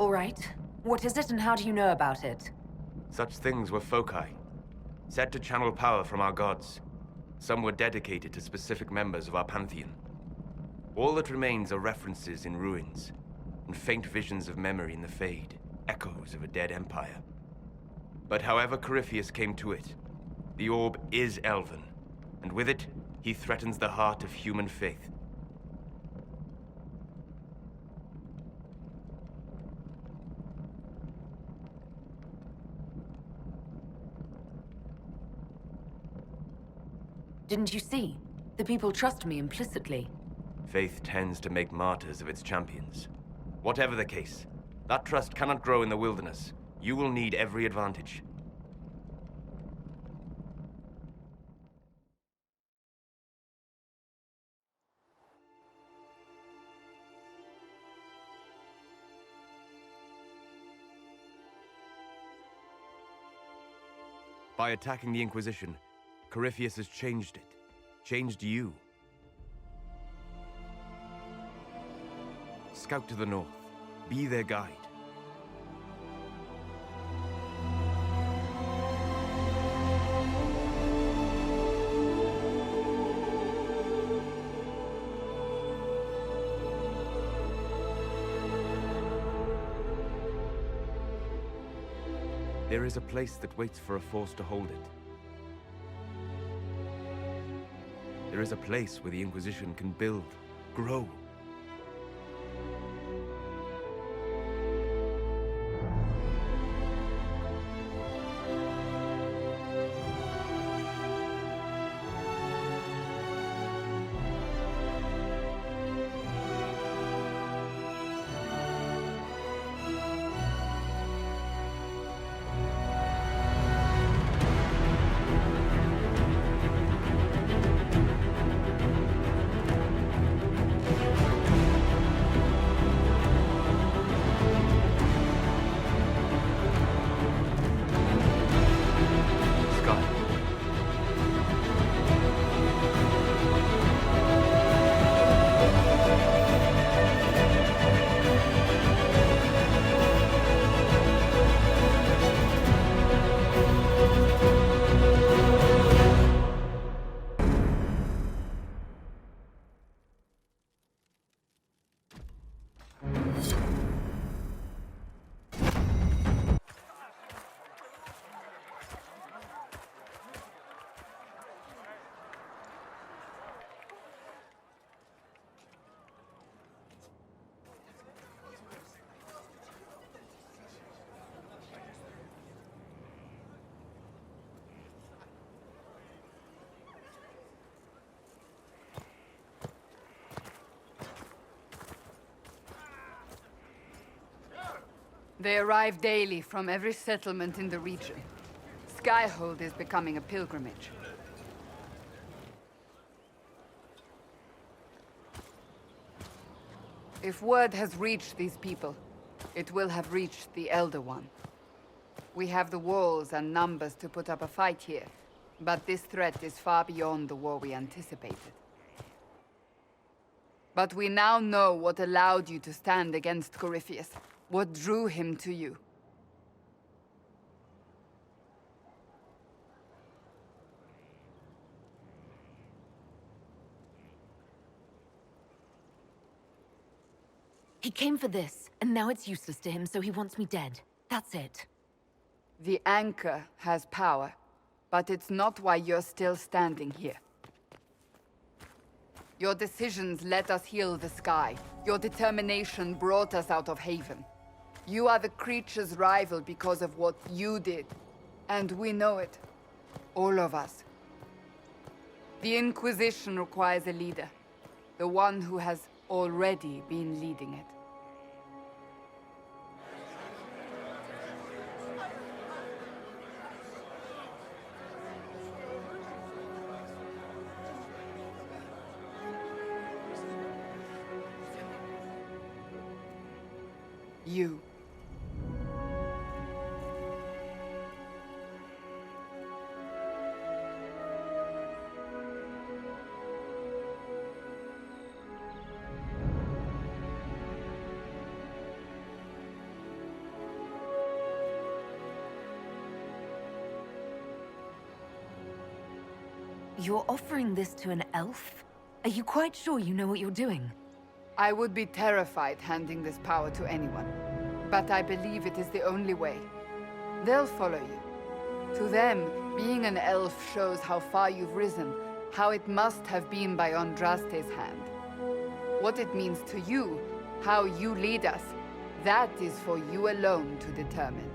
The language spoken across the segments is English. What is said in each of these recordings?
All right. What is it and how do you know about it? Such things were foci, said to channel power from our gods. Some were dedicated to specific members of our pantheon. All that remains are references in ruins, and faint visions of memory in the Fade, echoes of a dead empire. But however Corypheus came to it, the orb is elven, and with it, he threatens the heart of human faith. Didn't you see? The people trust me implicitly. Faith tends to make martyrs of its champions. Whatever the case, that trust cannot grow in the wilderness. You will need every advantage. By attacking the Inquisition, Corypheus has changed it. Changed you. Scout to the north. Be their guide. There is a place that waits for a force to hold it. There is a place where the Inquisition can build, grow. They arrive daily from every settlement in the region. Skyhold is becoming a pilgrimage. If word has reached these people, it will have reached the Elder One. We have the walls and numbers to put up a fight here, but this threat is far beyond the war we anticipated. But we now know what allowed you to stand against Corypheus. What drew him to you? He came for this, and now it's useless to him, so he wants me dead. That's it. The Anchor has power, but it's not why you're still standing here. Your decisions let us heal the sky. Your determination brought us out of Haven. You are the creature's rival because of what you did. And we know it. All of us. The Inquisition requires a leader. The one who has already been leading it. You. You're offering this to an elf? Are you quite sure you know what you're doing? I would be terrified handing this power to anyone. But I believe it is the only way. They'll follow you. To them, being an elf shows how far you've risen, how it must have been by Andraste's hand. What it means to you, how you lead us, that is for you alone to determine.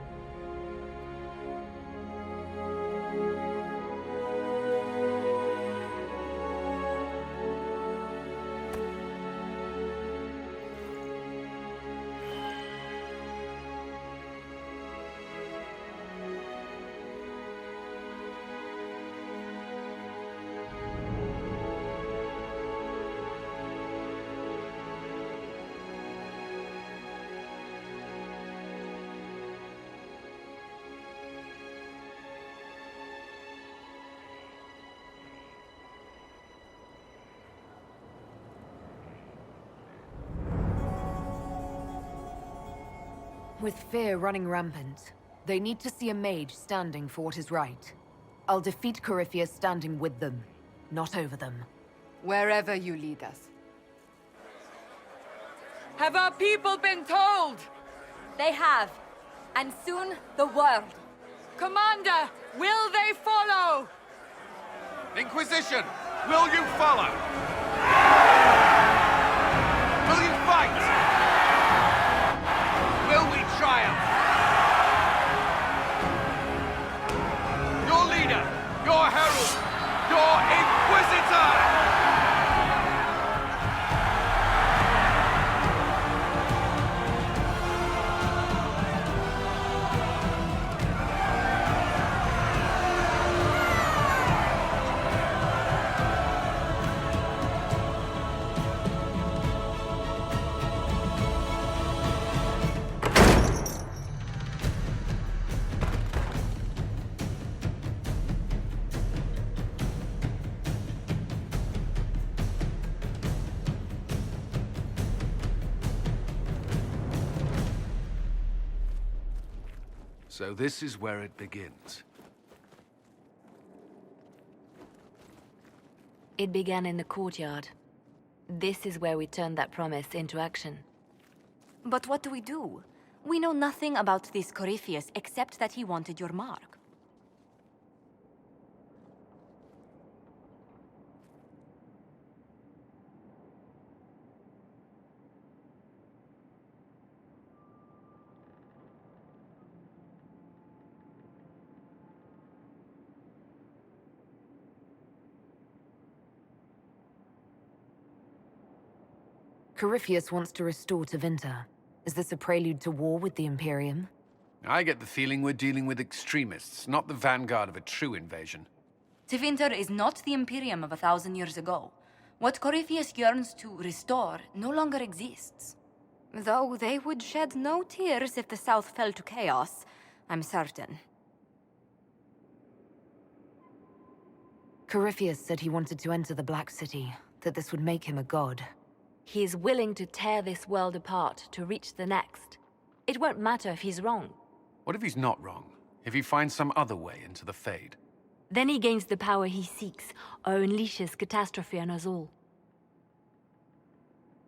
With fear running rampant, they need to see a mage standing for what is right. I'll defeat Corypheus standing with them, not over them. Wherever you lead us. Have our people been told? They have. And soon, the world. Commander, will they follow? Inquisition, will you follow? Will you fight? Will we triumph? Your leader, your herald, your Inquisitor! So this is where it begins. It began in the courtyard. This is where we turned that promise into action. But what do? We know nothing about this Corypheus except that he wanted your mark. Corypheus wants to restore Tevinter. Is this a prelude to war with the Imperium? I get the feeling we're dealing with extremists, not the vanguard of a true invasion. Tevinter is not the Imperium of 1,000 years ago. What Corypheus yearns to restore no longer exists. Though they would shed no tears if the South fell to chaos, I'm certain. Corypheus said he wanted to enter the Black City, that this would make him a god. He is willing to tear this world apart to reach the next. It won't matter if he's wrong. What if he's not wrong? If he finds some other way into the Fade? Then he gains the power he seeks, or unleashes catastrophe on us all.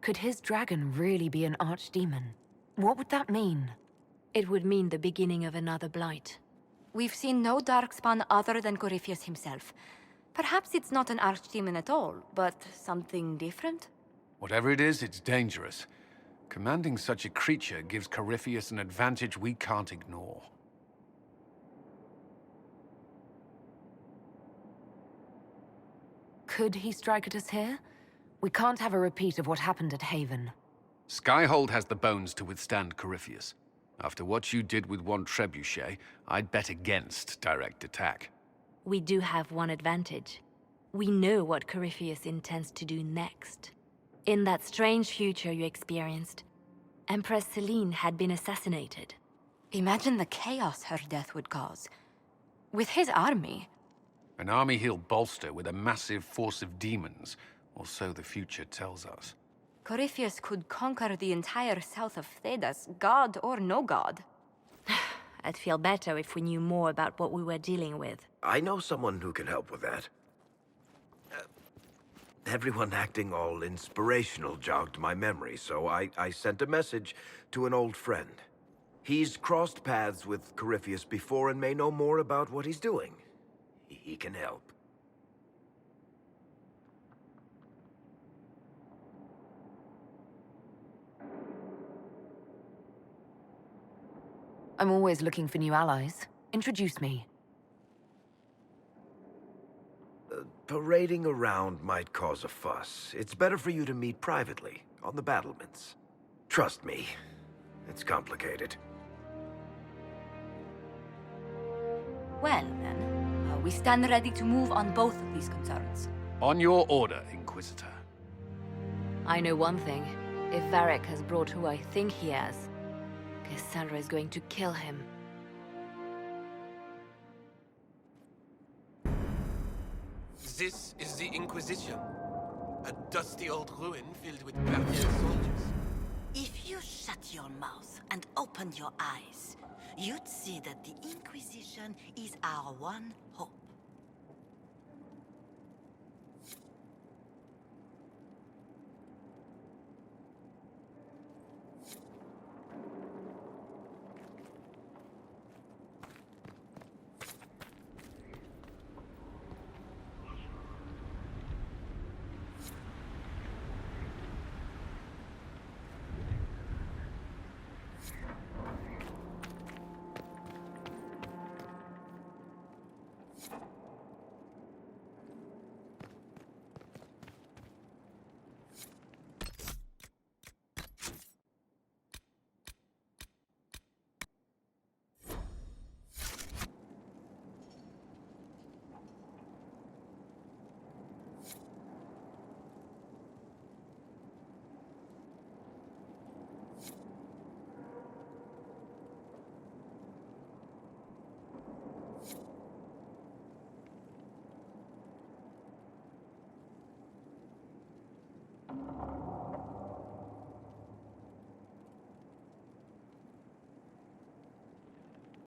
Could his dragon really be an archdemon? What would that mean? It would mean the beginning of another blight. We've seen no darkspawn other than Corypheus himself. Perhaps it's not an archdemon at all, but something different? Whatever it is, it's dangerous. Commanding such a creature gives Corypheus an advantage we can't ignore. Could he strike at us here? We can't have a repeat of what happened at Haven. Skyhold has the bones to withstand Corypheus. After what you did with one trebuchet, I'd bet against direct attack. We do have one advantage. We know what Corypheus intends to do next. In that strange future you experienced, Empress Selene had been assassinated. Imagine the chaos her death would cause. With his army. An army he'll bolster with a massive force of demons, or so the future tells us. Corypheus could conquer the entire south of Thedas, god or no god. I'd feel better if we knew more about what we were dealing with. I know someone who can help with that. Everyone acting all inspirational jogged my memory, so I sent a message to an old friend. He's crossed paths with Corypheus before and may know more about what he's doing. He can help. I'm always looking for new allies. Introduce me. Parading around might cause a fuss. It's better for you to meet privately, on the battlements. Trust me, it's complicated. Well, then, we stand ready to move on both of these concerns. On your order, Inquisitor. I know one thing. If Varric has brought who I think he has, Cassandra is going to kill him. This is the Inquisition. A dusty old ruin filled with barbarian soldiers. If you shut your mouth and opened your eyes, you'd see that the Inquisition is our one hope.